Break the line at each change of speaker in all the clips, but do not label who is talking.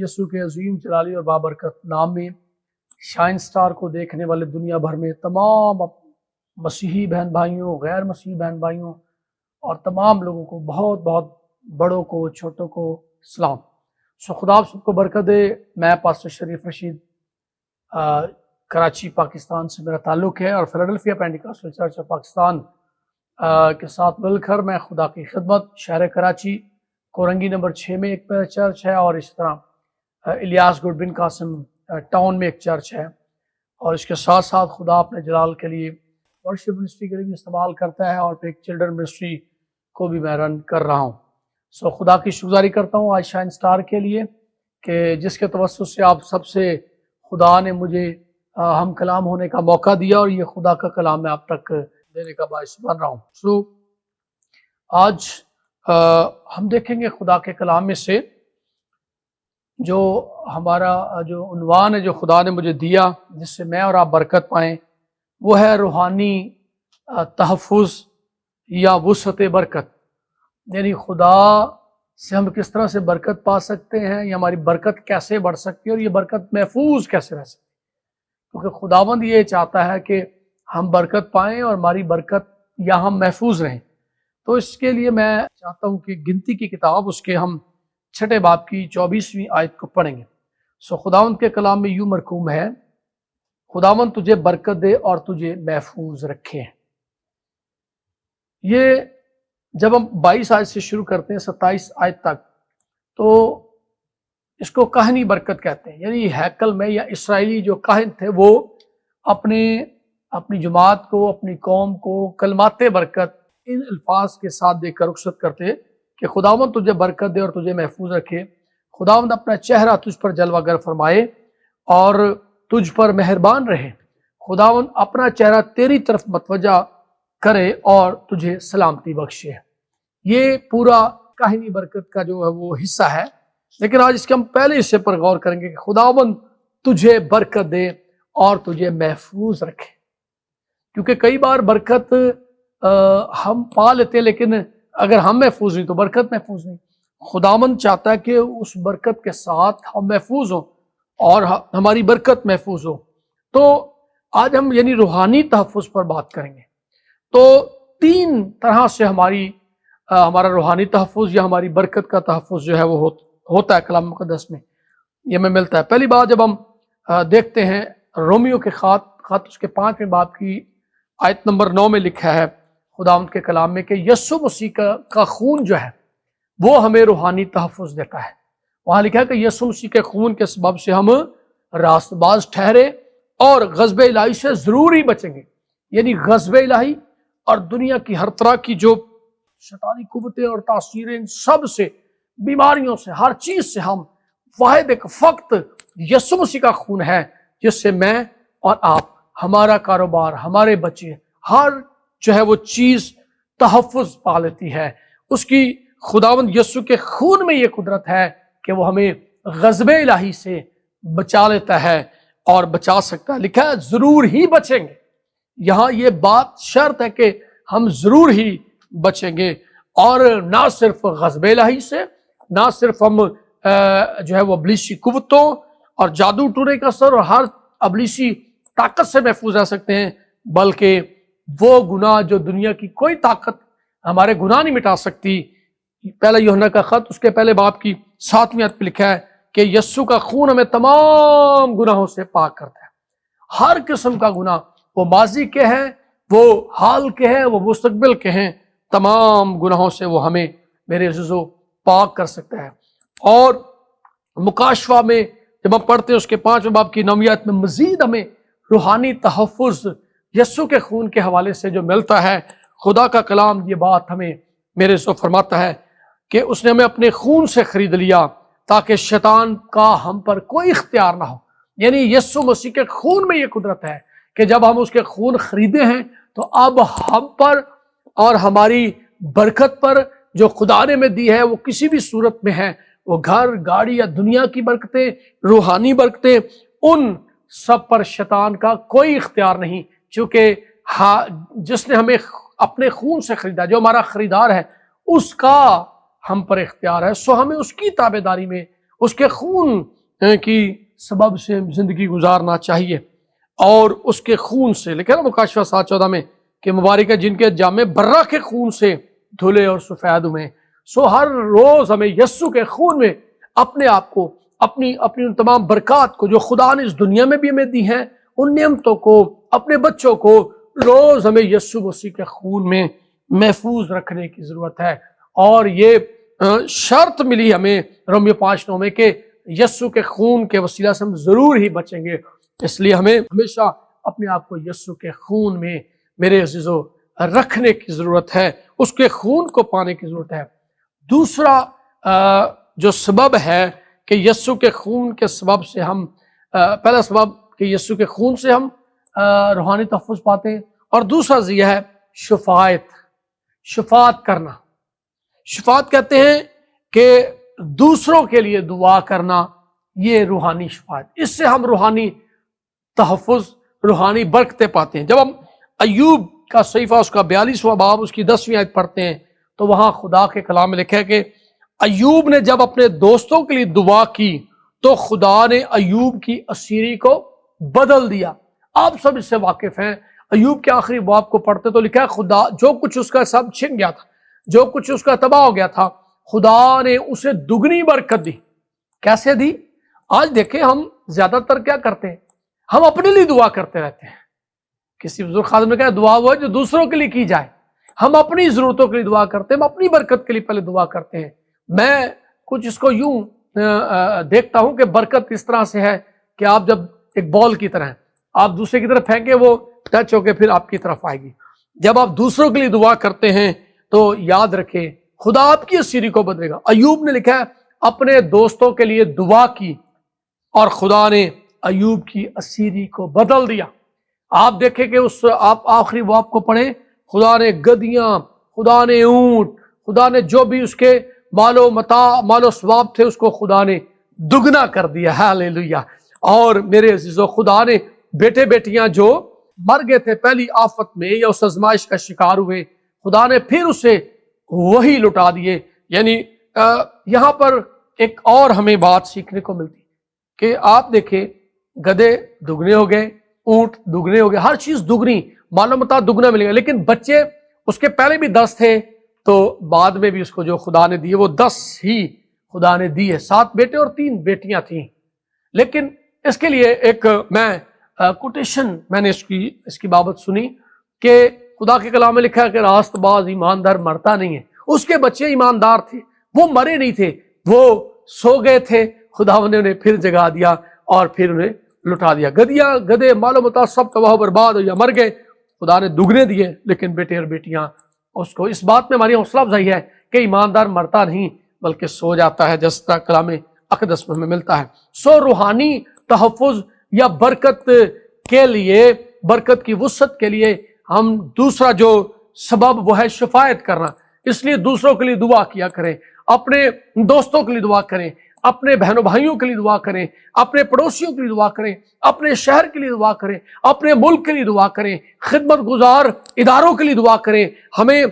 یسوع کے عظیم جلالی اور بابرکت نام میں شائن سٹار کو دیکھنے والے دنیا بھر میں تمام مسیحی بہن بھائیوں، غیر مسیحی بہن بھائیوں اور تمام لوگوں کو بہت بہت بڑوں کو چھوٹوں کو سلام۔ خدا آپ سب کو برکت دے۔ میں پاسٹر شریف رشید کراچی پاکستان سے میرا تعلق ہے، اور فیلاڈلفیا پینٹیکاسٹل چرچ آف پاکستان کے ساتھ مل کر میں خدا کی خدمت شہر کراچی کورنگی نمبر 6 میں ایک چرچ ہے، اور اسی طرح الیاس گڈ بن قاسم ٹاؤن میں ایک چرچ ہے، اور اس کے ساتھ ساتھ خدا اپنے جلال کے لیے ورشپ منسٹری کے لیے بھی استعمال کرتا ہے، اور پھر ایک چلڈرن منسٹری کو بھی میں رن کر رہا ہوں۔ خدا کی شکرگزاری کرتا ہوں آج شائن سٹار کے لیے کہ جس کے توسط سے آپ سب سے خدا نے مجھے ہم کلام ہونے کا موقع دیا، اور یہ خدا کا کلام میں آپ تک دینے کا باعث بن رہا ہوں۔ آج ہم دیکھیں گے خدا کے کلام میں سے جو ہمارا جو عنوان ہے جو خدا نے مجھے دیا جس سے میں اور آپ برکت پائیں، وہ ہے روحانی تحفظ یا وسعت برکت، یعنی خدا سے ہم کس طرح سے برکت پا سکتے ہیں، یا ہماری برکت کیسے بڑھ سکتی ہے، اور یہ برکت محفوظ کیسے رہ سکتی ہے، کیونکہ خداوند یہ چاہتا ہے کہ ہم برکت پائیں اور ہماری برکت یا ہم محفوظ رہیں۔ تو اس کے لیے میں چاہتا ہوں کہ گنتی کی کتاب اس کے ہم 6 باب کی 24ویں آیت کو پڑھیں گے۔ خداوند کے کلام میں یوں مرقوم ہے، خداوند تجھے برکت دے اور تجھے محفوظ رکھے۔ یہ جب ہم 22 آیت سے شروع کرتے ہیں 27 آیت تک، تو اس کو کاہنی برکت کہتے ہیں، یعنی ہیکل میں یا اسرائیلی جو کاہن تھے وہ اپنی جماعت کو، اپنی قوم کو کلمات برکت ان الفاظ کے ساتھ دے کر رخصت کرتے کہ خداوند تجھے برکت دے اور تجھے محفوظ رکھے، خداوند اپنا چہرہ تجھ پر جلوہ گر فرمائے اور تجھ پر مہربان رہے، خداوند اپنا چہرہ تیری طرف متوجہ کرے اور تجھے سلامتی بخشے۔ یہ پورا کاہنی برکت کا جو ہے وہ حصہ ہے، لیکن آج اس کے ہم پہلے حصے پر غور کریں گے کہ خداوند تجھے برکت دے اور تجھے محفوظ رکھے، کیونکہ کئی بار برکت ہم پا لیتے ہیں، لیکن اگر ہم محفوظ نہیں تو برکت محفوظ نہیں۔ خداوند چاہتا ہے کہ اس برکت کے ساتھ ہم محفوظ ہوں اور ہماری برکت محفوظ ہو۔ تو آج ہم یعنی روحانی تحفظ پر بات کریں گے۔ تو 3 طرح سے ہمارا روحانی تحفظ یا ہماری برکت کا تحفظ جو ہے وہ ہوتا ہے کلام مقدس میں، یہ ہمیں ملتا ہے۔ پہلی بات جب ہم دیکھتے ہیں رومیو کے خط اس کے 5ویں باب کی آیت نمبر 9 میں لکھا ہے خداوند کے کلام میں کہ یسوع مسیح کا خون جو ہے وہ ہمیں روحانی تحفظ دیتا ہے۔ وہاں لکھا ہے کہ یسوع مسیح کے خون کے سبب سے ہم راست باز ٹھہرے اور غضب الہی سے ضرور ہی بچیں گے، یعنی غضب الہی اور دنیا کی ہر طرح کی جو شیطانی قوتیں اور تاثیریں، ان سب سے، بیماریوں سے، ہر چیز سے ہم واحد ایک فقط یسوع مسیح کا خون ہے جس سے میں اور آپ، ہمارا کاروبار، ہمارے بچے، ہر جو ہے وہ چیز تحفظ پا لیتی ہے۔ اس کی خداوند یسوع کے خون میں یہ قدرت ہے کہ وہ ہمیں غضب الہی سے بچا لیتا ہے اور بچا سکتا ہے۔ لکھا ہے ضرور ہی بچیں گے، یہاں یہ بات شرط ہے کہ ہم ضرور ہی بچیں گے، اور نہ صرف غضب الہی سے، نہ صرف ہم جو ہے وہ ابلیسی قوتوں اور جادو ٹونے کا اثر اور ہر ابلیسی طاقت سے محفوظ رہ سکتے ہیں، بلکہ وہ گناہ جو دنیا کی کوئی طاقت ہمارے گناہ نہیں مٹا سکتی۔ پہلا یوحنا کا خط اس کے پہلے باب کی 7ویں آیت پہ لکھا ہے کہ یسوع کا خون ہمیں تمام گناہوں سے پاک کرتا ہے۔ ہر قسم کا گناہ، وہ ماضی کے ہیں، وہ حال کے ہیں، وہ مستقبل کے ہیں، تمام گناہوں سے وہ ہمیں میرے عزیزو پاک کر سکتا ہے۔ اور مکاشفہ میں جب ہم پڑھتے ہیں اس کے 5ویں باب کی 9ویں آیت میں مزید ہمیں روحانی تحفظ یسوع کے خون کے حوالے سے جو ملتا ہے، خدا کا کلام یہ بات ہمیں میرے سے فرماتا ہے کہ اس نے ہمیں اپنے خون سے خرید لیا تاکہ شیطان کا ہم پر کوئی اختیار نہ ہو، یعنی یسوع مسیح کے خون میں یہ قدرت ہے کہ جب ہم اس کے خون خریدے ہیں تو اب ہم پر اور ہماری برکت پر جو خدا نے ہمیں دی ہے، وہ کسی بھی صورت میں ہے، وہ گھر، گاڑی یا دنیا کی برکتیں، روحانی برکتیں، ان سب پر شیطان کا کوئی اختیار نہیں، چونکہ جس نے ہمیں اپنے خون سے خریدا، جو ہمارا خریدار ہے، اس کا ہم پر اختیار ہے۔ سو ہمیں اس کی تابعداری میں، اس کے خون کی سبب سے زندگی گزارنا چاہیے، اور اس کے خون سے لکھا نا مکاشفہ 7:14 میں کہ مبارک ہے جن کے جامے برہ کے خون سے دھلے اور سفید ہوئے۔ سو ہر روز ہمیں یسوع کے خون میں اپنے آپ کو، اپنی ان تمام برکات کو جو خدا نے اس دنیا میں بھی ہمیں دی ہیں، ان نعمتوں کو، اپنے بچوں کو روز ہمیں یسوع مسیح کے خون میں محفوظ رکھنے کی ضرورت ہے۔ اور یہ شرط ملی ہمیں رومیو 5:9 میں کہ یسوع کے خون کے وسیلہ سے ہم ضرور ہی بچیں گے، اس لیے ہمیں ہمیشہ اپنے آپ کو یسوع کے خون میں میرے عزیزو رکھنے کی ضرورت ہے، اس کے خون کو پانے کی ضرورت ہے۔ دوسرا جو سبب ہے کہ یسوع کے خون کے سبب سے ہم پہلا سبب کہ یسوع کے خون سے ہم روحانی تحفظ پاتے ہیں، اور دوسرا یہ ہے شفاعت کرنا۔ شفاعت کہتے ہیں کہ دوسروں کے لیے دعا کرنا، یہ روحانی شفاعت، اس سے ہم روحانی تحفظ، روحانی برکتیں پاتے ہیں۔ جب ہم ایوب کا صحیفہ اس کا 42واں باب اس کی 10ویں آیت پڑھتے ہیں تو وہاں خدا کے کلام میں لکھا ہے کہ ایوب نے جب اپنے دوستوں کے لیے دعا کی تو خدا نے ایوب کی اسیری کو بدل دیا۔ آپ سب اس سے واقف ہیں، ایوب کے آخری باب کو پڑھتے تو لکھا ہے خدا جو کچھ اس کا سب چھن گیا تھا، جو کچھ اس کا تباہ ہو گیا تھا، خدا نے اسے دگنی برکت دی۔ کیسے دی؟ آج دیکھیں ہم زیادہ تر کیا کرتے ہیں، ہم اپنے لیے دعا کرتے رہتے ہیں۔ کسی بزرگ خادم نے کہا دعا وہ ہے جو دوسروں کے لیے کی جائے، ہم اپنی ضرورتوں کے لیے دعا کرتے ہیں، ہم اپنی برکت کے لیے پہلے دعا کرتے ہیں۔ میں کچھ اس کو یوں دیکھتا ہوں کہ برکت اس طرح سے ہے کہ آپ جب ایک بال کی طرح ہیں، آپ دوسرے کی طرف پھینکیں وہ ٹچ ہو کے پھر آپ کی طرف آئے گی۔ جب آپ دوسروں کے لیے دعا کرتے ہیں تو یاد رکھیں خدا آپ کی اسیری کو بدلے گا۔ ایوب نے لکھا ہے اپنے دوستوں کے لیے دعا کی اور خدا نے ایوب کی اسیری کو بدل دیا۔ آپ دیکھیں کہ آپ آخری باب کو پڑھیں، خدا نے گدیاں، خدا نے اونٹ، خدا نے جو بھی اس کے مال و متاع، مال و ثواب تھے، اس کو خدا نے دگنا کر دیا۔ ہاللیلویہ۔ اور میرے عزیزو خدا نے بیٹے بیٹیاں جو مر گئے تھے پہلی آفت میں یا اس آزمائش کا شکار ہوئے، خدا نے پھر اسے وہی لٹا دیے۔ یعنی یہاں پر ایک اور ہمیں بات سیکھنے کو ملتی کہ آپ دیکھیں گدھے دگنے ہو گئے، اونٹ دگنے ہو گئے، ہر چیز دگنی، مال و متاع دگنا ملے گا، لیکن بچے اس کے پہلے بھی 10 تھے تو بعد میں بھی اس کو جو خدا نے دیے وہ 10 ہی خدا نے دی ہے۔ 7 بیٹے اور 3 بیٹیاں تھیں۔ لیکن اس کے لیے ایک میں کوٹیشن میں نے اس کی بابت سنی کہ خدا کے کلام میں لکھا ہے کہ راست باز ایماندار مرتا نہیں ہے۔ اس کے بچے ایماندار تھے، وہ مرے نہیں تھے، وہ سو گئے تھے، خدا نے انہیں پھر جگا دیا اور پھر انہیں لٹا دیا۔ گدھے مال و متاع سب تباہ و برباد ہو یا مر گئے، خدا نے دگنے دیے، لیکن بیٹے اور بیٹیاں اس کو۔ اس بات میں ہماری حوصلہ افزائی ہے کہ ایماندار مرتا نہیں بلکہ سو جاتا ہے، جس طرح کلام اقدس میں ہمیں ملتا ہے۔ سو روحانی تحفظ یا برکت کے لیے، برکت کی وسعت کے لیے ہم دوسرا جو سبب وہ ہے شفاعت کرنا۔ اس لیے دوسروں کے لیے دعا کیا کریں، اپنے دوستوں کے لیے دعا کریں، اپنے بہنوں بھائیوں کے لیے دعا کریں، اپنے پڑوسیوں کے لیے دعا کریں، اپنے شہر کے لیے دعا کریں، اپنے ملک کے لیے دعا کریں، خدمت گزار اداروں کے لیے دعا کریں۔ ہمیں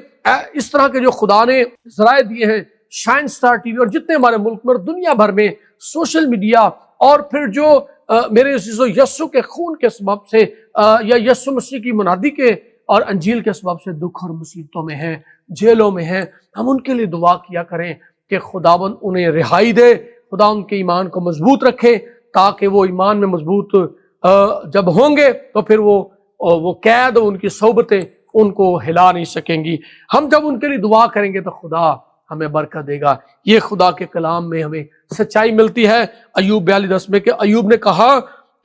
اس طرح کے جو خدا نے ذرائع دیے ہیں، شائن سٹار ٹی وی اور جتنے ہمارے ملک میں اور دنیا بھر میں سوشل میڈیا، اور پھر جو میرے عزیزو یسوع کے خون کے سبب سے یا یسوع مسیح کی منادی کے اور انجیل کے سبب سے دکھ اور مصیبتوں میں ہیں، جیلوں میں ہیں، ہم ان کے لیے دعا کیا کریں کہ خداوند انہیں رہائی دے، خدا ان کے ایمان کو مضبوط رکھے، تاکہ وہ ایمان میں مضبوط جب ہوں گے تو پھر وہ قید، ان کی صحبتیں ان کو ہلا نہیں سکیں گی۔ ہم جب ان کے لیے دعا کریں گے تو خدا ہمیں برکت دے گا۔ یہ خدا کے کلام میں ہمیں سچائی ملتی ہے۔ ایوب 42:10 میں کہ ایوب نے کہا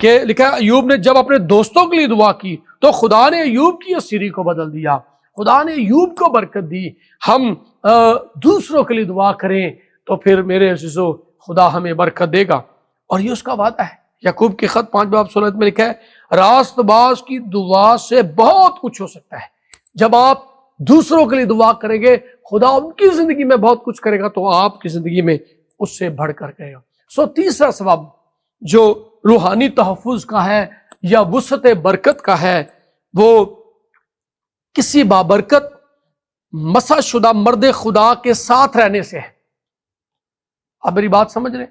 کہ لکھا ہے ایوب نے جب اپنے دوستوں کے لیے دعا کی تو خدا نے ایوب کی اسیری کو بدل دیا، خدا نے ایوب کو برکت دی۔ ہم دوسروں کے لیے دعا کریں تو پھر میرے عزیزو خدا ہمیں برکت دے گا، اور یہ اس کا وعدہ ہے۔ یعقوب کے خط 5:16 میں لکھا ہے راست باز کی دعا سے بہت کچھ ہو سکتا ہے۔ جب آپ دوسروں کے لیے دعا کریں گے خدا ان کی زندگی میں بہت کچھ کرے گا، تو آپ کی زندگی میں اس سے بڑھ کر کرے گا۔ سو تیسرا سبب جو روحانی تحفظ کا ہے یا وسعت برکت کا ہے، وہ کسی بابرکت مسح شدہ مرد خدا کے ساتھ رہنے سے ہے۔ آپ میری بات سمجھ رہے ہیں؟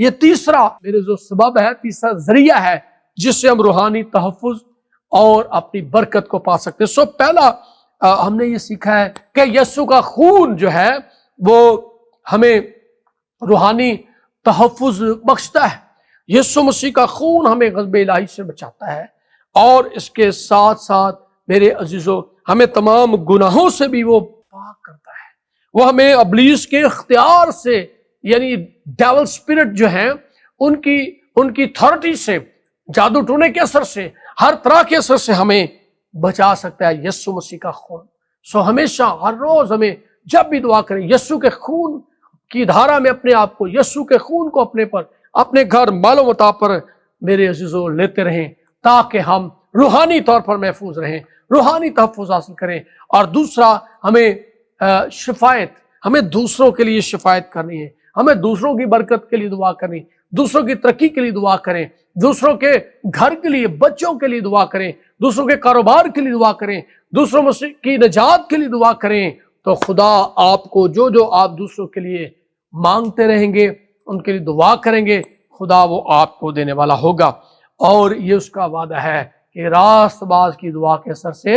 یہ تیسرا میرے جو سبب ہے، تیسرا ذریعہ ہے جس سے ہم روحانی تحفظ اور اپنی برکت کو پا سکتے ہیں۔ پہلا ہم نے یہ سیکھا ہے کہ یسوع کا خون جو ہے وہ ہمیں روحانی تحفظ بخشتا ہے۔ یسوع مسیح کا خون ہمیں غضب الہی سے بچاتا ہے، اور اس کے ساتھ ساتھ میرے عزیزو ہمیں تمام گناہوں سے بھی وہ پاک کرتا ہے۔ وہ ہمیں ابلیس کے اختیار سے، یعنی ڈیول اسپرٹ جو ہیں ان کی اتھارٹی سے، جادو ٹونے کے اثر سے، ہر طرح کے اثر سے ہمیں بچا سکتا ہے یسوع مسیح کا خون۔ ہمیشہ ہر روز ہمیں جب بھی دعا کریں، یسوع کے خون کی دھارا میں اپنے آپ کو، یسوع کے خون کو اپنے پر، اپنے گھر، مال و متاع پر میرے عزیزو لیتے رہیں، تاکہ ہم روحانی طور پر محفوظ رہیں، روحانی تحفظ حاصل کریں۔ اور دوسرا، ہمیں شفایت، ہمیں دوسروں کے لیے شفایت کرنی ہے، ہمیں دوسروں کی برکت کے لیے دعا کرنی، دوسروں کی ترقی کے لیے دعا کریں، دوسروں کے گھر کے لیے، بچوں کے لیے دعا کریں، دوسروں کے کاروبار کے لیے دعا کریں، دوسروں کی نجات کے لیے دعا کریں، تو خدا آپ کو جو آپ دوسروں کے لیے مانگتے رہیں گے، ان کے لیے دعا کریں گے، خدا وہ آپ کو دینے والا ہوگا۔ اور یہ اس کا وعدہ ہے کہ راست باز کی دعا کے اثر سے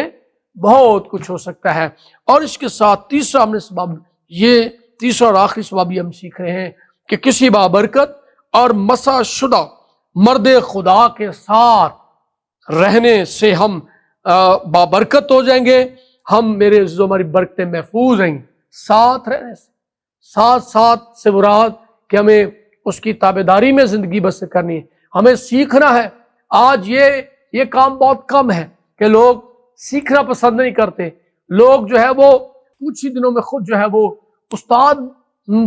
بہت کچھ ہو سکتا ہے۔ اور اس کے ساتھ تیسرا ہم نے سبب، یہ تیسرا اور آخری سبب یہ ہم سیکھ رہے ہیں کہ کسی بابرکت اور مسح شدہ مرد خدا کے ساتھ رہنے سے ہم بابرکت ہو جائیں گے، ہم میرے عزیزو ہماری برکتیں محفوظ رہیں گی۔ ساتھ رہنے سے، ساتھ سے مراد کہ ہمیں اس کی تابعداری میں زندگی بسر کرنی ہے، ہمیں سیکھنا ہے۔ آج یہ کام بہت کم ہے کہ لوگ سیکھنا پسند نہیں کرتے۔ لوگ جو ہے وہ کچھ ہی دنوں میں خود جو ہے وہ استاد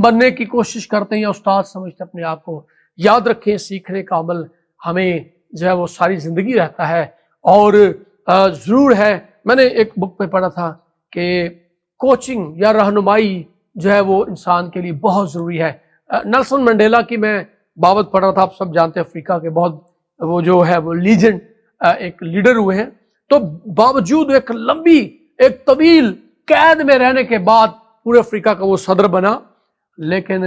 بننے کی کوشش کرتے ہیں یا استاد سمجھتے اپنے آپ کو۔ یاد رکھیں، سیکھنے کا عمل ہمیں جو ہے وہ ساری زندگی رہتا ہے۔ اور ضرور ہے، میں نے ایک بک پہ پڑھا تھا کہ کوچنگ یا رہنمائی جو ہے وہ انسان کے لیے بہت ضروری ہے۔ نیلسن منڈیلا کی میں بابت پڑھ رہا تھا، آپ سب جانتے ہیں افریقہ کے بہت وہ جو ہے وہ لیجنڈ ایک لیڈر ہوئے ہیں، تو باوجود ایک لمبی، ایک طویل قید میں رہنے کے بعد پورے افریقہ کا وہ صدر بنا، لیکن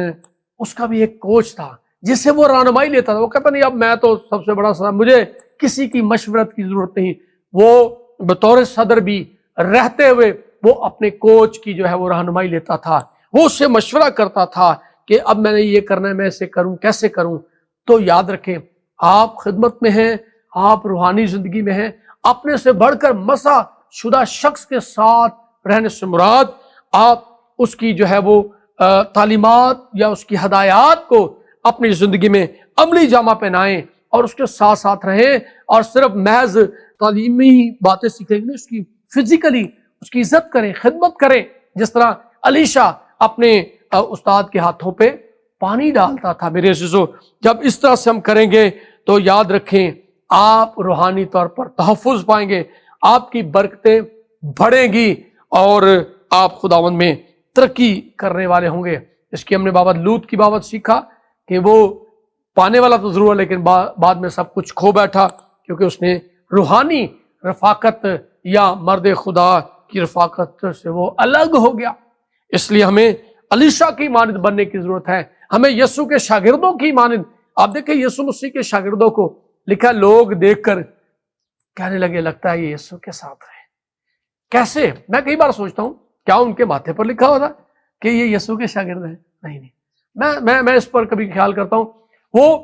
اس کا بھی ایک کوچ تھا جس سے وہ رہنمائی لیتا تھا۔ وہ کہتا نہیں اب میں تو سب سے بڑا صدر، مجھے کسی کی مشورت کی ضرورت نہیں۔ وہ بطور صدر بھی رہتے ہوئے وہ اپنے کوچ کی جو ہے وہ رہنمائی لیتا تھا، وہ اس سے مشورہ کرتا تھا کہ اب میں نے یہ کرنا ہے، میں اسے کروں، کیسے کروں۔ تو یاد رکھیں، آپ خدمت میں ہیں، آپ روحانی زندگی میں ہیں، اپنے سے بڑھ کر مسح شدہ شخص کے ساتھ رہنے سے مراد آپ اس کی جو ہے وہ تعلیمات یا اس کی ہدایات کو اپنی زندگی میں عملی جامہ پہنائیں اور اس کے ساتھ ساتھ رہیں، اور صرف محض تعلیمی باتیں سیکھیں نہیں، اس کی فزیکلی اس کی عزت کریں، خدمت کریں، جس طرح علیشا اپنے استاد کے ہاتھوں پہ پانی ڈالتا تھا۔ میرے عزیزو، جب اس طرح سے ہم کریں گے تو یاد رکھیں آپ روحانی طور پر تحفظ پائیں گے، آپ کی برکتیں بڑھیں گی اور آپ خداوند میں ترقی کرنے والے ہوں گے۔ اس کی ہم نے بابت لوط کی بابت سیکھا کہ وہ پانے والا تو ضرور ہے، لیکن بعد میں سب کچھ کھو بیٹھا، کیونکہ اس نے روحانی رفاقت یا مرد خدا کی رفاقت سے وہ الگ ہو گیا۔ اس لیے ہمیں علیشا کی مانند بننے کی ضرورت ہے، ہمیں یسوع کے شاگردوں کی مانند۔ آپ دیکھیں یسوع مسیح کے شاگردوں کو لکھا، لوگ دیکھ کر کہنے لگے لگتا ہے یہ یسوع کے ساتھ ہے۔ کیسے؟ میں کئی بار سوچتا ہوں کیا ان کے ماتھے پر لکھا ہوتا کہ یہ یسوع کے شاگرد ہیں؟ نہیں، میں اس پر کبھی خیال کرتا ہوں، وہ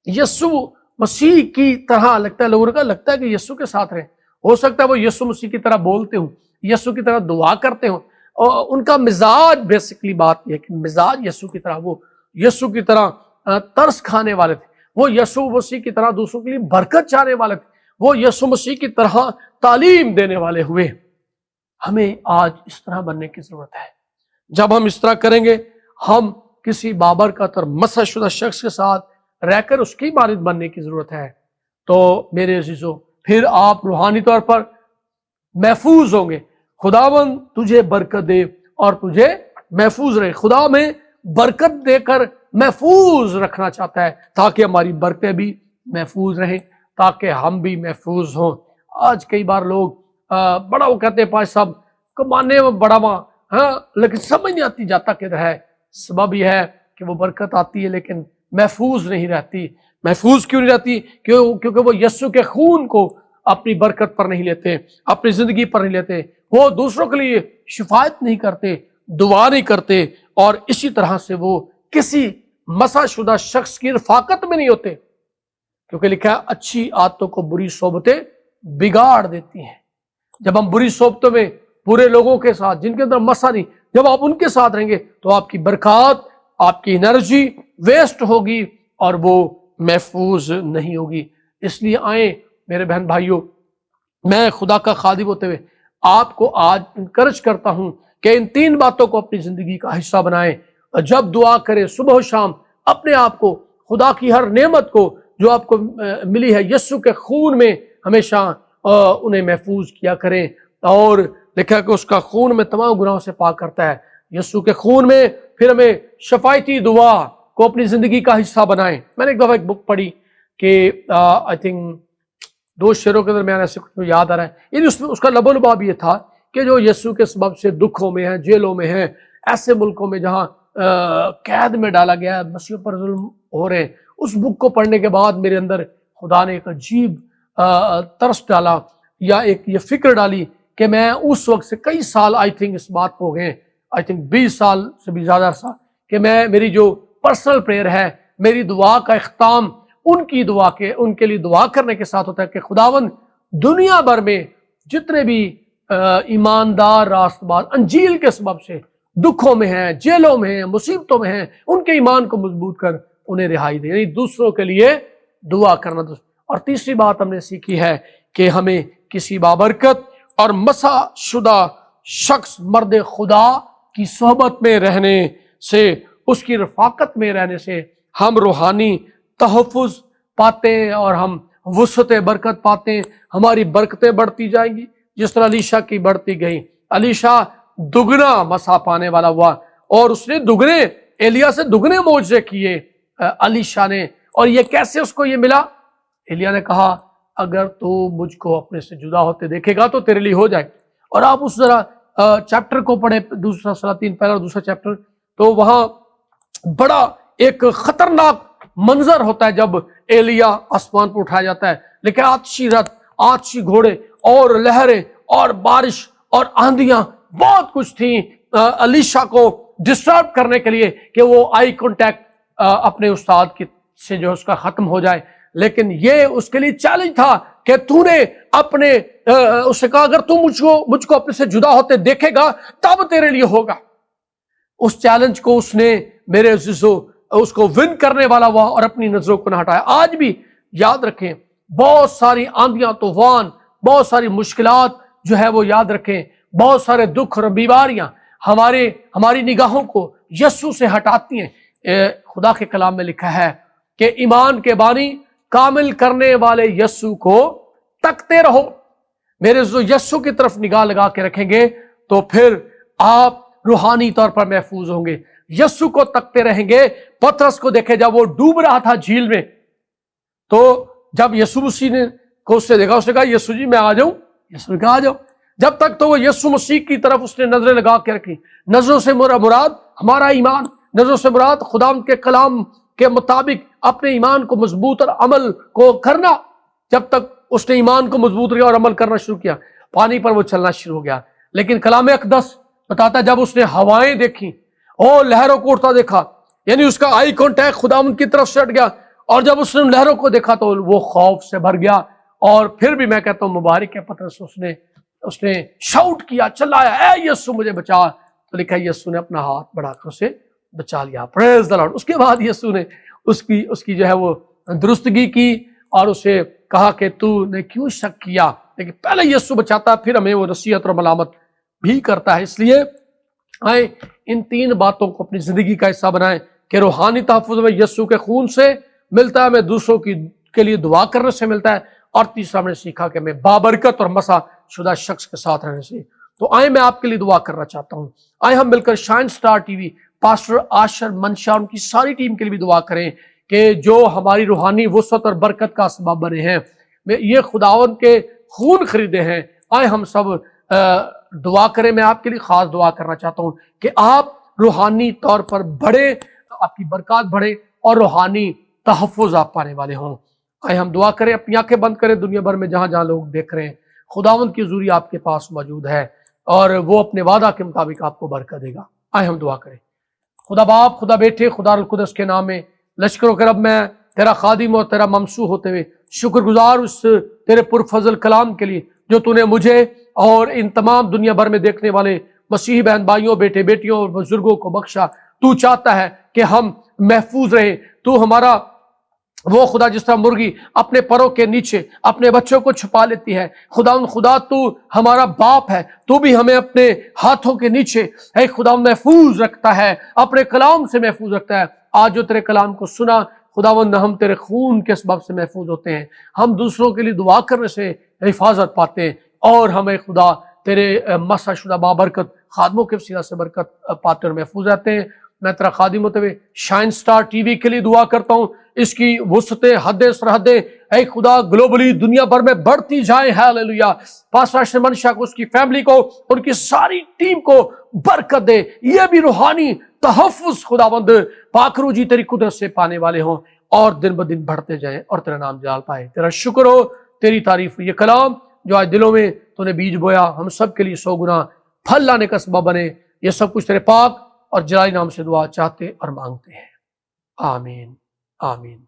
یسوع مسیح کی طرح لگتا ہے، لوگوں کا لگتا ہے کہ یسوع کے ساتھ رہے۔ ہو سکتا ہے وہ یسوع مسیح کی طرح بولتے ہوں، یسوع کی طرح دعا کرتے ہوں، اور ان کا مزاج، بیسکلی بات یہ ہے کہ مزاج یسوع کی طرح، وہ یسوع کی طرح ترس کھانے والے تھے، وہ یسوع مسیح کی طرح دوسروں کے لیے برکت چاہنے والے تھے، وہ یسوع مسیح کی طرح تعلیم دینے والے ہوئے۔ ہمیں آج اس طرح بننے کی ضرورت ہے۔ جب ہم اس طرح کریں گے، ہم کسی بابرکت اور مسح شدہ شخص کے ساتھ رہ کر اس کی مانند بننے کی ضرورت ہے، تو میرے عزیزو پھر آپ روحانی طور پر محفوظ ہوں گے۔ خداوند تجھے برکت دے اور تجھے محفوظ رہے۔ خدا میں برکت دے کر محفوظ رکھنا چاہتا ہے، تاکہ ہماری برکتیں بھی محفوظ رہیں، تاکہ ہم بھی محفوظ ہوں۔ آج کئی بار لوگ بڑا وہ کہتے ہیں پاش صاحب کمانے میں بڑا لیکن سمجھ نہیں آتی جاتا کدھر ہے۔ سبب یہ ہے کہ وہ برکت آتی ہے لیکن محفوظ نہیں رہتی. محفوظ کیوں نہیں رہتی؟ کیونکہ وہ یسوع کے خون کو اپنی برکت پر نہیں لیتے، اپنی زندگی پر نہیں لیتے. وہ دوسروں کے لیے شفاعت نہیں کرتے، دعا نہیں کرتے، اور اسی طرح سے وہ کسی مسح شدہ شخص کی رفاقت میں نہیں ہوتے. کیونکہ لکھا ہے اچھی عادتوں کو بری صحبتیں بگاڑ دیتی ہیں. جب ہم بری صحبتوں میں برے لوگوں کے ساتھ، جن کے اندر مسا نہیں، جب آپ ان کے ساتھ رہیں گے تو آپ کی برکات، آپ کی انرجی ویسٹ ہوگی اور وہ محفوظ نہیں ہوگی. اس لیے آئیں میرے بہن بھائیوں، میں خدا کا خادم ہوتے ہوئے آپ کو آج انکرج کرتا ہوں کہ ان 3 باتوں کو اپنی زندگی کا حصہ بنائیں. جب دعا کریں صبح و شام، اپنے آپ کو خدا کی ہر نعمت کو جو آپ کو ملی ہے یسوع کے خون میں ہمیشہ انہیں محفوظ کیا کریں. اور لکھا کہ اس کا خون میں تمام گناہوں سے پاک کرتا ہے. یسوع کے خون میں پھر ہمیں شفاعتی دعا کو اپنی زندگی کا حصہ بنائیں. میں نے ایک دفعہ ایک بک پڑھی کہ آئی تھنک 2 شعروں کے درمیان ایسے کچھ یاد آ رہا ہے، یعنی اس کا لب و لباب یہ تھا کہ جو یسوع کے سبب سے دکھوں میں ہیں، جیلوں میں ہیں، ایسے ملکوں میں جہاں قید میں ڈالا گیا ہے، مسیحوں پر ظلم ہو رہے ہیں، اس بک کو پڑھنے کے بعد میرے اندر خدا نے ایک عجیب ترس ڈالا، یا ایک یہ فکر ڈالی کہ میں اس وقت سے کئی سال آئی تھنک اس بات کو گئے، آئی تھنک 20 سال سے بھی زیادہ عرصہ، کہ میری جو پرسنل پریئر ہے، میری دعا کا اختتام ان کے لیے دعا کرنے کے ساتھ ہوتا ہے کہ خداوند دنیا بھر میں جتنے بھی ایماندار راست باز انجیل کے سبب سے دکھوں میں ہیں، جیلوں میں ہیں، مصیبتوں میں ہیں، ان کے ایمان کو مضبوط کر انہیں رہائی دے، یعنی دوسروں کے لیے دعا کرنا. اور تیسری بات ہم نے سیکھی ہے کہ ہمیں کسی بابرکت اور مسح شدہ شخص مرد خدا کی صحبت میں رہنے سے، اس کی رفاقت میں رہنے سے ہم روحانی تحفظ پاتے ہیں اور ہم وسعت برکت پاتے ہیں. ہماری برکتیں بڑھتی جائیں گی جس طرح علیشا کی بڑھتی گئی. علیشا دگنا مسا پانے والا ہوا اور اس نے دگنے ایلیا سے دگنے معجزے کیے علیشا نے. اور یہ کیسے اس کو یہ ملا؟ ایلیا نے کہا اگر تو مجھ کو اپنے سے جدا ہوتے دیکھے گا تو تیرے لیے ہو جائے. اور آپ اس ذرا چیپٹر کو پڑھیں، دوسرا سلاطین پہلا اور دوسرا چیپٹر، تو وہاں بڑا ایک خطرناک منظر ہوتا ہے جب ایلیا آسمان پر اٹھایا جاتا ہے. لیکن آتشی رتھ، آتشی گھوڑے اور لہریں اور بارش اور آندیاں بہت کچھ تھیں علیشا کو ڈسٹرب کرنے کے لیے کہ وہ آئی کانٹیکٹ اپنے استاد سے جو اس کا ختم ہو جائے. لیکن یہ اس کے لیے چیلنج تھا کہ تو نے اپنے اس سے کہا اگر تو مجھ کو اپنے سے جدا ہوتے دیکھے گا تب تیرے لیے ہوگا. اس چیلنج کو اس نے میرے عزیزو اس کو ون کرنے والا ہوا اور اپنی نظروں کو نہ ہٹایا. آج بھی یاد رکھیں بہت ساری آندیاں طوفان، بہت ساری مشکلات جو ہے وہ یاد رکھیں، بہت سارے دکھ اور بیماریاں ہماری نگاہوں کو یسوع سے ہٹاتی ہیں. خدا کے کلام میں لکھا ہے کہ ایمان کے بانی کامل کرنے والے یسوع کو تکتے رہو. میرے یسوع کی طرف نگاہ لگا کے رکھیں گے تو پھر آپ روحانی طور پر محفوظ ہوں گے. یسوع کو تکتے رہیں گے. پترس کو دیکھے جب وہ ڈوب رہا تھا جھیل میں، تو جب یسوع مسیح نے کو اس سے دیکھا، اس نے کہا یسوع جی میں آ جاؤں؟ یسوع نے کہا آ جاؤ. جب تک تو وہ یسوع مسیح کی طرف اس نے نظریں لگا کے رکھی. نظروں سے مراد ہمارا ایمان، نظروں سے مراد خدا کے کلام کے مطابق اپنے ایمان کو مضبوط اور عمل کو کرنا. جب تک اس نے ایمان کو مضبوط کیا اور عمل کرنا شروع کیا، پانی پر وہ چلنا شروع ہو گیا. لیکن کلام اقدس بتاتا ہے جب اس نے ہوائیں دیکھی اور لہروں کو اٹھتا دیکھا، یعنی اس کا آئی کانٹیکٹ خداوند کی طرف سے ہٹ گیا، اور جب اس نے لہروں کو دیکھا تو وہ خوف سے بھر گیا. اور پھر بھی میں کہتا ہوں مبارک ہے پترس، اس نے شاؤٹ کیا، چلایا اے یسوع مجھے بچا. تو لکھا ہے یسوع نے اپنا ہاتھ بڑھا کر اسے بچا لیا. پریز دی لارڈ. اس کے بعد یسوع نے اس کی جو ہے وہ درستگی کی اور اسے کہا کہ تو نے کیوں شک کیا. لیکن پہلے یسوع بچاتا، پھر ہمیں وہ نصیحت اور ملامت بھی کرتا ہے. اس لیے آئیں ان 3 باتوں کو اپنی زندگی کا حصہ بنائیں کہ روحانی تحفظ میں یسوع کے خون سے ملتا ہے، ہمیں دوسروں کے لیے دعا کرنے سے ملتا ہے، اور تیسرا ہم نے سیکھا کہ ہمیں بابرکت اور مسح شدہ شخص کے ساتھ رہنے سے. تو آئیں میں آپ کے لیے دعا کرنا چاہتا ہوں. آئیں ہم مل کر shine star T V, pastor Asher Mansha, ان کی ساری ٹیم کے لیے بھی دعا کریں کہ جو ہماری روحانی وسعت اور برکت کا سبب بنے ہیں، یہ خداوند کے خون خریدے ہیں. آئیں ہم سب دعا کریں. میں آپ کے لیے خاص دعا کرنا چاہتا ہوں کہ آپ روحانی طور پر بڑھے، آپ کی برکات بڑھے، اور روحانی تحفظ آپ پانے والے ہوں۔ آئے ہم دعا کریں، اپنی آنکھیں بند کریں، دنیا بھر میں جہاں جہاں لوگ دیکھ رہے ہیں، خداوند کی حضوری آپ کے پاس موجود ہے اور وہ اپنے وعدہ کے مطابق آپ کو برکت دے گا۔ آئے ہم دعا کریں۔ خدا باپ، خدا بیٹے، خدا روح القدس کے نام میں لشکروں کے رب میں تیرا خادم اور تیرا ممسوح ہوتے ہوئے شکر گزار اس تیرے پرفضل کلام کے لیے جو تو نے مجھے اور ان تمام دنیا بھر میں دیکھنے والے مسیحی بہن بھائیوں، بیٹے بیٹیوں اور بزرگوں کو بخشا۔ تو چاہتا ہے کہ ہم محفوظ رہیں۔ تو ہمارا وہ خدا جس طرح مرغی اپنے پروں کے نیچے اپنے بچوں کو چھپا لیتی ہے، خدا تو ہمارا باپ ہے، تو بھی ہمیں اپنے ہاتھوں کے نیچے اے خدا محفوظ رکھتا ہے، اپنے کلام سے محفوظ رکھتا ہے۔ آج جو تیرے کلام کو سنا خداوند، ہم تیرے خون کے سبب سے محفوظ ہوتے ہیں، ہم دوسروں کے لیے دعا کرنے سے حفاظت پاتے ہیں، اور ہمیں خدا تیرے مسح شدہ بابرکت خادموں کے وسیلہ سے برکت پاتے اور محفوظ رہتے ہیں۔ میں تیرا خادم ہوتے ہوئے شائن سٹار ٹی وی کے لیے دعا کرتا ہوں، اس کی وسعتیں، حدیں، سرحدیں اے خدا گلوبلی دنیا بھر میں بڑھتی جائیں۔ ہاللویا۔ پاسٹر منشا کو، اس کی فیملی کو، ان کی ساری ٹیم کو برکت دے، یہ بھی روحانی تحفظ خداوند پاک روح جی تیری قدرت سے پانے والے ہوں اور دن بدن بڑھتے جائیں اور تیرا نام جلال پائے۔ تیرا شکر ہو، تیری تعریف ہو۔ یہ کلام جو آج دلوں میں تو نے بیج بویا، ہم سب کے لیے 100 گنا پھل لانے کا سبب بنے۔ یہ سب کچھ تیرے پاک اور جلالی نام سے دعا چاہتے اور مانگتے ہیں، آمین آمین۔